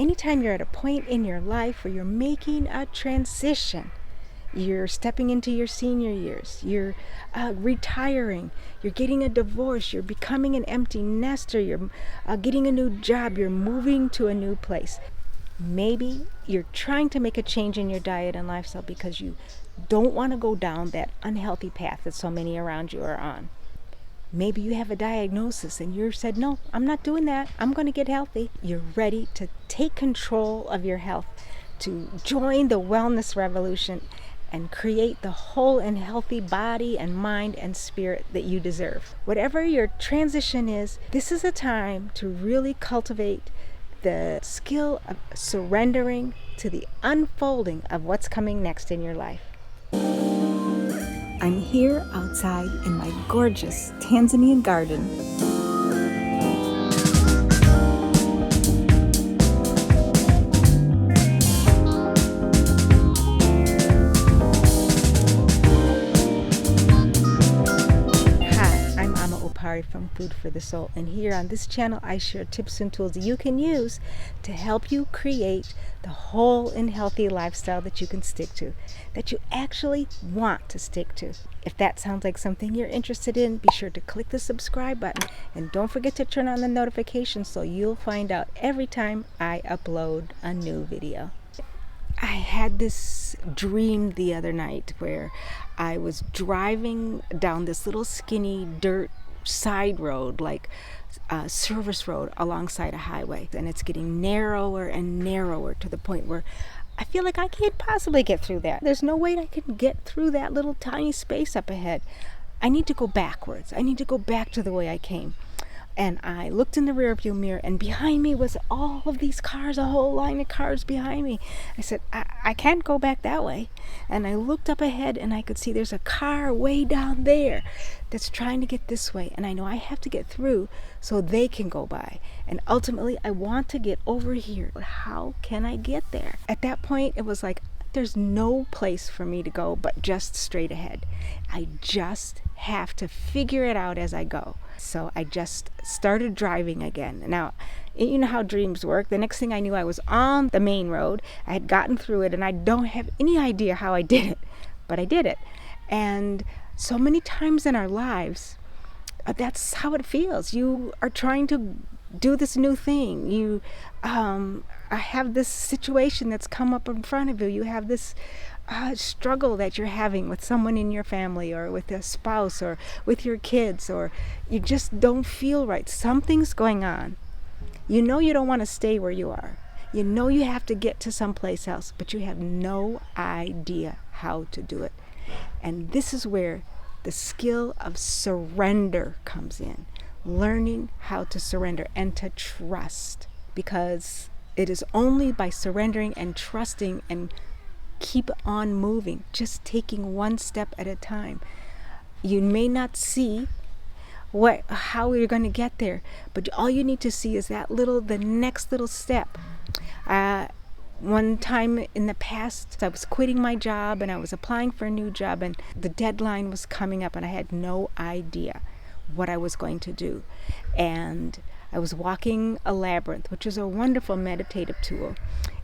Anytime you're at a point in your life where you're making a transition, you're stepping into your senior years, you're retiring, you're getting a divorce, you're becoming an empty nester, you're getting a new job, you're moving to a new place. Maybe you're trying to make a change in your diet and lifestyle because you don't want to go down that unhealthy path that so many around you are on. Maybe you have a diagnosis and you said, no, I'm not doing that. I'm going to get healthy. You're ready to take control of your health, to join the wellness revolution and create the whole and healthy body and mind and spirit that you deserve. Whatever your transition is, this is a time to really cultivate the skill of surrendering to the unfolding of what's coming next in your life. I'm here outside in my gorgeous Tanzanian garden. Opare from Food for the Soul, and here on this channel I share tips and tools that you can use to help you create the whole and healthy lifestyle that you can stick to, that you actually want to stick to. If that sounds like something you're interested in, be sure to click the subscribe button and don't forget to turn on the notifications so you'll find out every time I upload a new video. I had this dream the other night where I was driving down this little skinny dirt side road, like a service road alongside a highway, and it's getting narrower and narrower to the point where I feel like I can't possibly get through that. There's no way I can get through that little tiny space up ahead. I need to go backwards. I need to go back to the way I came. And I looked in the rearview mirror, and behind me was all of these cars, a whole line of cars behind me. I said, I can't go back that way. And I looked up ahead, and I could see there's a car way down there that's trying to get this way. And I know I have to get through so they can go by. And ultimately, I want to get over here. But how can I get there? At that point, it was like, there's no place for me to go but just straight ahead. I just have to figure it out as I go. So I just started driving again. Now, you know how dreams work. The next thing I knew, I was on the main road. I had gotten through it, and I don't have any idea how I did it, but I did it. And so many times in our lives, that's how it feels. You are trying to do this new thing. You have this situation that's come up in front of you. You have this struggle that you're having with someone in your family or with a spouse or with your kids, or you just don't feel right. Something's going on. You know you don't want to stay where you are. You know you have to get to someplace else, but you have no idea how to do it. And this is where the skill of surrender comes in. Learning how to surrender and to trust, because it is only by surrendering and trusting and keep on moving, just taking one step at a time. You may not see how you're going to get there, but all you need to see is the next little step. One time in the past, I was quitting my job and I was applying for a new job, and the deadline was coming up and I had no idea what I was going to do. And I was walking a labyrinth, which is a wonderful meditative tool.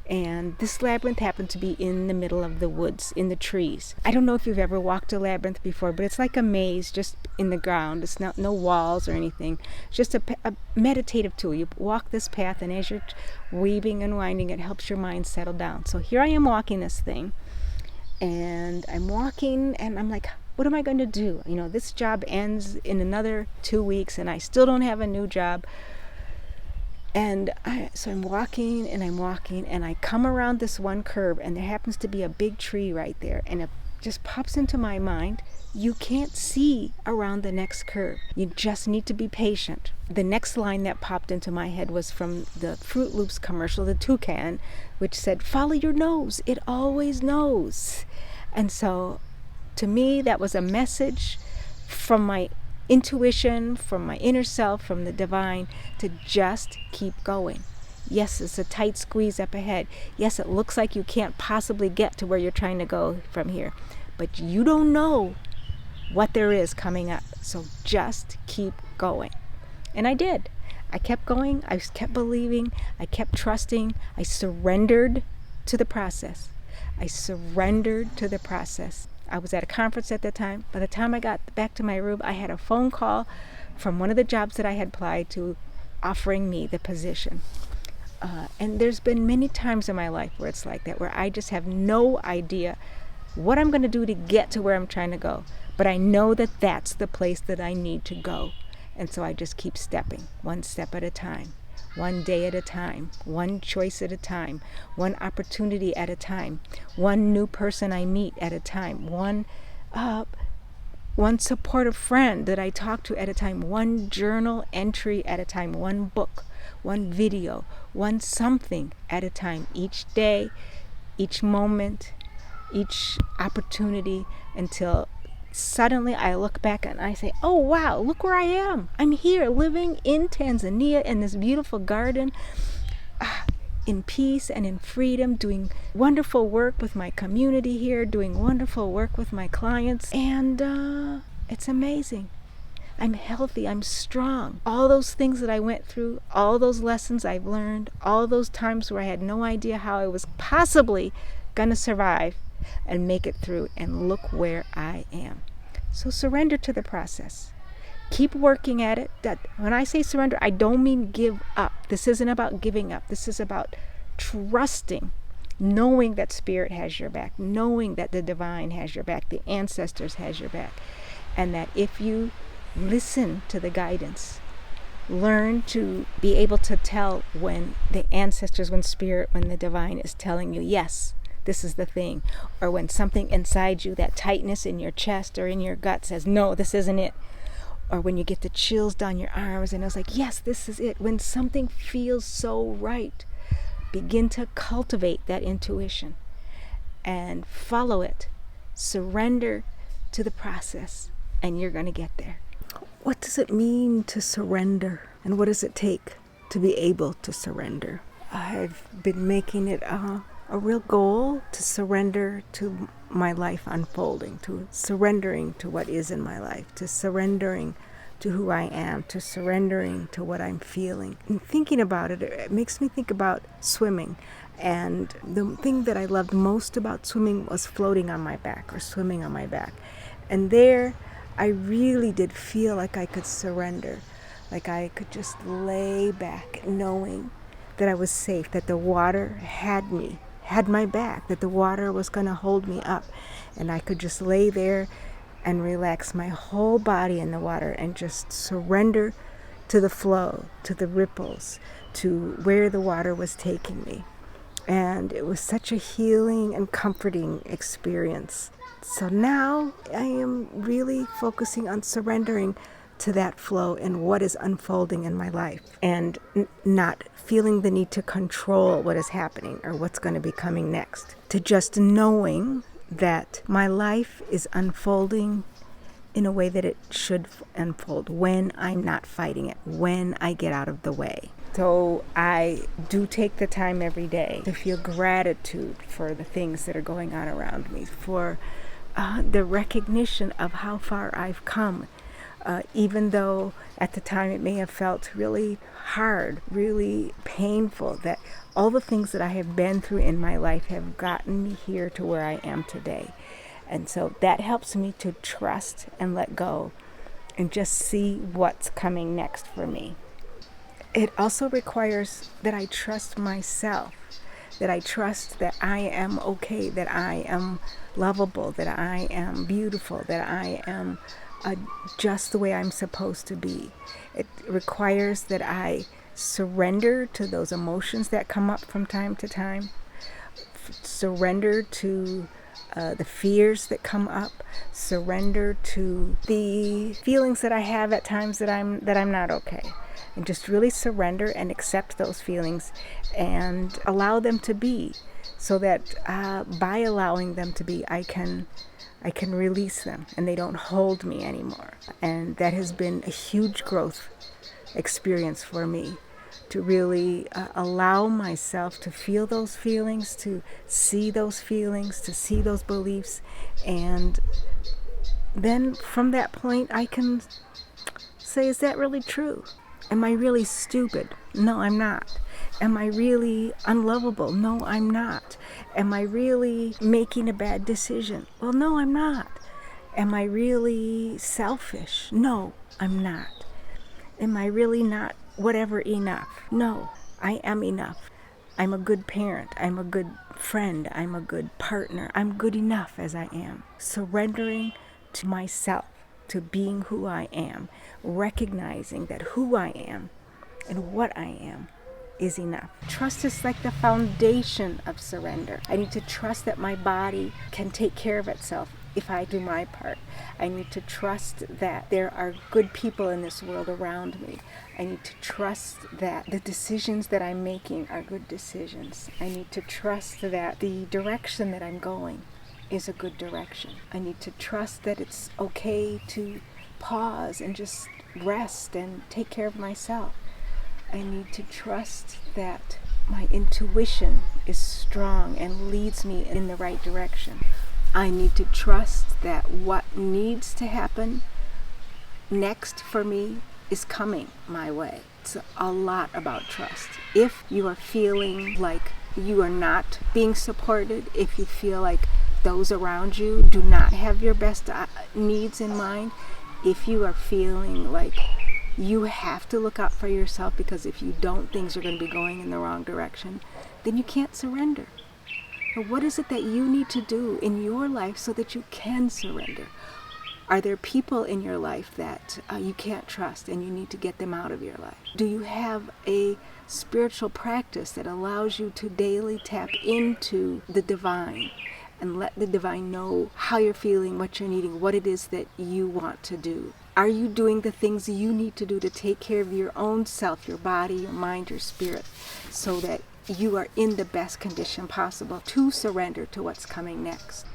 And this labyrinth happened to be in the middle of the woods, in the trees. I don't know if you've ever walked a labyrinth before, but it's like a maze just in the ground. It's not no walls or anything. It's just a meditative tool. You walk this path, and as you're weaving and winding, it helps your mind settle down. So here I am walking this thing, and I'm walking, and I'm like, what am I going to do? You know, this job ends in another 2 weeks, and I still don't have a new job. And so I'm walking, and I come around this one curve, and there happens to be a big tree right there, and it just pops into my mind, you can't see around the next curve. You just need to be patient. The next line that popped into my head was from the Fruit Loops commercial, the toucan, which said, follow your nose, it always knows. And so to me, that was a message from my intuition, from my inner self, from the divine, to just keep going. Yes, it's a tight squeeze up ahead. Yes, it looks like you can't possibly get to where you're trying to go from here, but you don't know what there is coming up. So just keep going. And I did. I kept going, I kept believing, I kept trusting, I surrendered to the process. I surrendered to the process. I was at a conference at that time. By the time I got back to my room, I had a phone call from one of the jobs that I had applied to offering me the position. And there's been many times in my life where it's like that, where I just have no idea what I'm going to do to get to where I'm trying to go. But I know that that's the place that I need to go. And so I just keep stepping, one step at a time, one day at a time, one choice at a time, one opportunity at a time, one new person I meet at a time, one supportive friend that I talk to at a time, one journal entry at a time, one book, one video, one something at a time, each day, each moment, each opportunity, until suddenly I look back and I say, oh wow, look where I am. I'm here living in Tanzania in this beautiful garden, in peace and in freedom, doing wonderful work with my community here, doing wonderful work with my clients, and it's amazing. I'm healthy, I'm strong. All those things that I went through, all those lessons I've learned, all those times where I had no idea how I was possibly going to survive and make it through, and look where I am. So surrender to the process. Keep working at it. That when I say surrender, I don't mean give up. This isn't about giving up. This is about trusting, knowing that Spirit has your back, knowing that the divine has your back, the ancestors has your back, and that if you listen to the guidance, learn to be able to tell when the ancestors, when Spirit, when the divine is telling you, yes, this is the thing, or when something inside you, that tightness in your chest or in your gut says, no, this isn't it, or when you get the chills down your arms and it's like, yes, this is it. When something feels so right, begin to cultivate that intuition and follow it. Surrender to the process, and you're going to get there. What does it mean to surrender, and what does it take to be able to surrender? I've been making it a real goal to surrender to my life unfolding, to surrendering to what is in my life, to surrendering to who I am, to surrendering to what I'm feeling. And thinking about it, it makes me think about swimming. And the thing that I loved most about swimming was floating on my back or swimming on my back. And there, I really did feel like I could surrender, like I could just lay back knowing that I was safe, that the water had me, had my back, that the water was going to hold me up, and I could just lay there and relax my whole body in the water and just surrender to the flow, to the ripples, to where the water was taking me. And it was such a healing and comforting experience. So now I am really focusing on surrendering to that flow and what is unfolding in my life, and not feeling the need to control what is happening or what's going to be coming next. To just knowing that my life is unfolding in a way that it should unfold when I'm not fighting it, when I get out of the way. So I do take the time every day to feel gratitude for the things that are going on around me, for the recognition of how far I've come, even though at the time it may have felt really hard, really painful, that all the things that I have been through in my life have gotten me here to where I am today. And so that helps me to trust and let go and just see what's coming next for me. It also requires that I trust myself, that I trust that I am okay, that I am lovable, that I am beautiful, that I am just the way I'm supposed to be. It requires that I surrender to those emotions that come up from time to time, surrender to the fears that come up, surrender to the feelings that I have at times that I'm not okay, and just really surrender and accept those feelings and allow them to be, so that by allowing them to be, I can release them and they don't hold me anymore. And that has been a huge growth experience for me, to really allow myself to feel those feelings, to see those feelings, to see those beliefs. And then from that point, I can say, is that really true? Am I really stupid? No, I'm not. Am I really unlovable? No, I'm not. Am I really making a bad decision? Well, no, I'm not. Am I really selfish? No, I'm not. Am I really not whatever enough? No, I am enough. I'm a good parent. I'm a good friend. I'm a good partner. I'm good enough as I am. Surrendering to myself, to being who I am, recognizing that who I am and what I am is enough. Trust is like the foundation of surrender. I need to trust that my body can take care of itself if I do my part. I need to trust that there are good people in this world around me. I need to trust that the decisions that I'm making are good decisions. I need to trust that the direction that I'm going is a good direction. I need to trust that it's okay to pause and just rest and take care of myself. I need to trust that my intuition is strong and leads me in the right direction. I need to trust that what needs to happen next for me is coming my way. It's a lot about trust. If you are feeling like you are not being supported, if you feel like those around you do not have your best needs in mind, if you are feeling like you have to look out for yourself because if you don't, things are going to be going in the wrong direction, then you can't surrender. But what is it that you need to do in your life so that you can surrender? Are there people in your life that you can't trust and you need to get them out of your life? Do you have a spiritual practice that allows you to daily tap into the divine and let the divine know how you're feeling, what you're needing, what it is that you want to do? Are you doing the things you need to do to take care of your own self, your body, your mind, your spirit, so that you are in the best condition possible to surrender to what's coming next?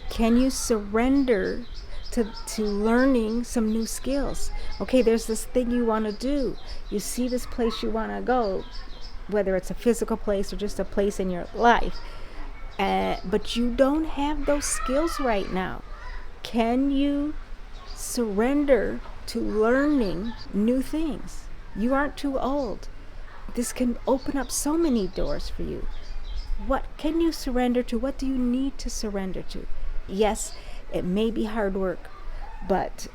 Can you surrender to learning some new skills? Okay, there's this thing you want to do. You see this place you want to go, whether it's a physical place or just a place in your life, but you don't have those skills right now. Can you surrender to learning new things? You aren't too old. This can open up so many doors for you. What can you surrender to? What do you need to surrender to? Yes, it may be hard work, but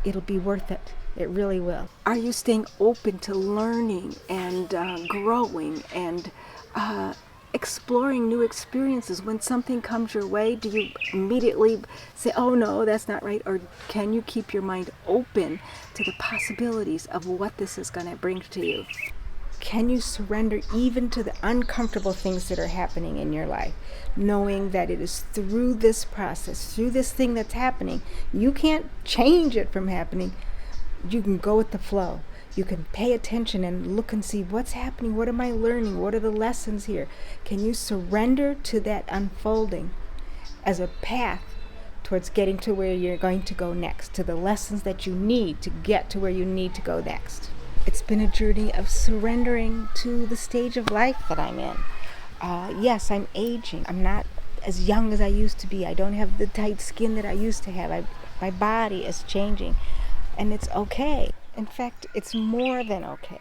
it'll be worth it. It really will. Are you staying open to learning and growing and exploring new experiences? When something comes your way, do you immediately say, oh no, that's not right? Or can you keep your mind open to the possibilities of what this is going to bring to you? Can you surrender even to the uncomfortable things that are happening in your life, knowing that it is through this process, through this thing that's happening? You can't change it from happening. You can go with the flow. You can pay attention and look and see what's happening. What am I learning? What are the lessons here? Can you surrender to that unfolding as a path towards getting to where you're going to go next, to the lessons that you need to get to where you need to go next? It's been a journey of surrendering to the stage of life that I'm in. Yes, I'm aging. I'm not as young as I used to be. I don't have the tight skin that I used to have. My body is changing, and it's okay. In fact, it's more than okay.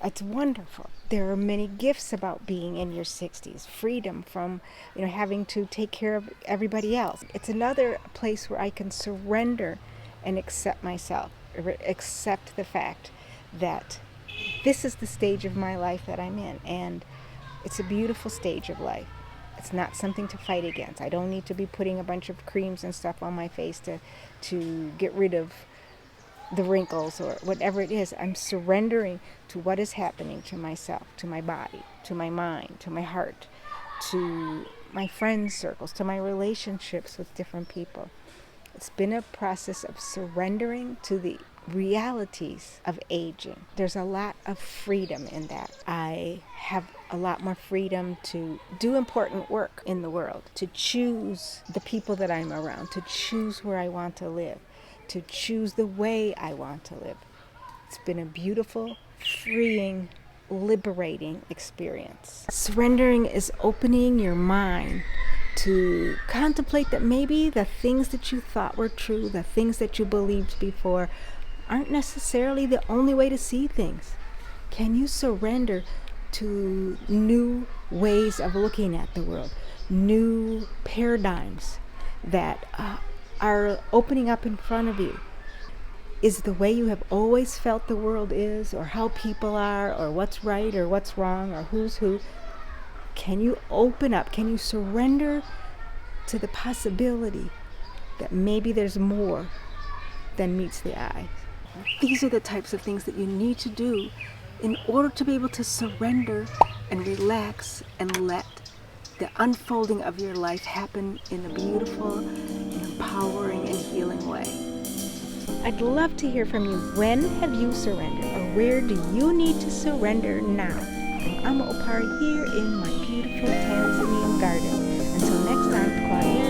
It's wonderful. There are many gifts about being in your 60s. Freedom from, having to take care of everybody else. It's another place where I can surrender and accept myself, accept the fact that this is the stage of my life that I'm in, and it's a beautiful stage of life. It's not something to fight against. I don't need to be putting a bunch of creams and stuff on my face to get rid of the wrinkles or whatever it is. I'm surrendering to what is happening to myself, to my body, to my mind, to my heart, to my friends' circles, to my relationships with different people. It's been a process of surrendering to the realities of aging. There's a lot of freedom in that. I have a lot more freedom to do important work in the world, to choose the people that I'm around, to choose where I want to live, to choose the way I want to live. It's been a beautiful, freeing, liberating experience. Surrendering is opening your mind to contemplate that maybe the things that you thought were true, the things that you believed before, aren't necessarily the only way to see things. Can you surrender to new ways of looking at the world, new paradigms that are opening up in front of you? Is the way you have always felt the world is, or how people are, or what's right or what's wrong, or who's who? Can you open up? Can you surrender to the possibility that maybe there's more than meets the eye? These are the types of things that you need to do in order to be able to surrender and relax and let the unfolding of your life happen in a beautiful, empowering, and healing way. I'd love to hear from you. When have you surrendered, or where do you need to surrender now? I'm Opare here in my beautiful Tanzanian garden. Until next time, quiet.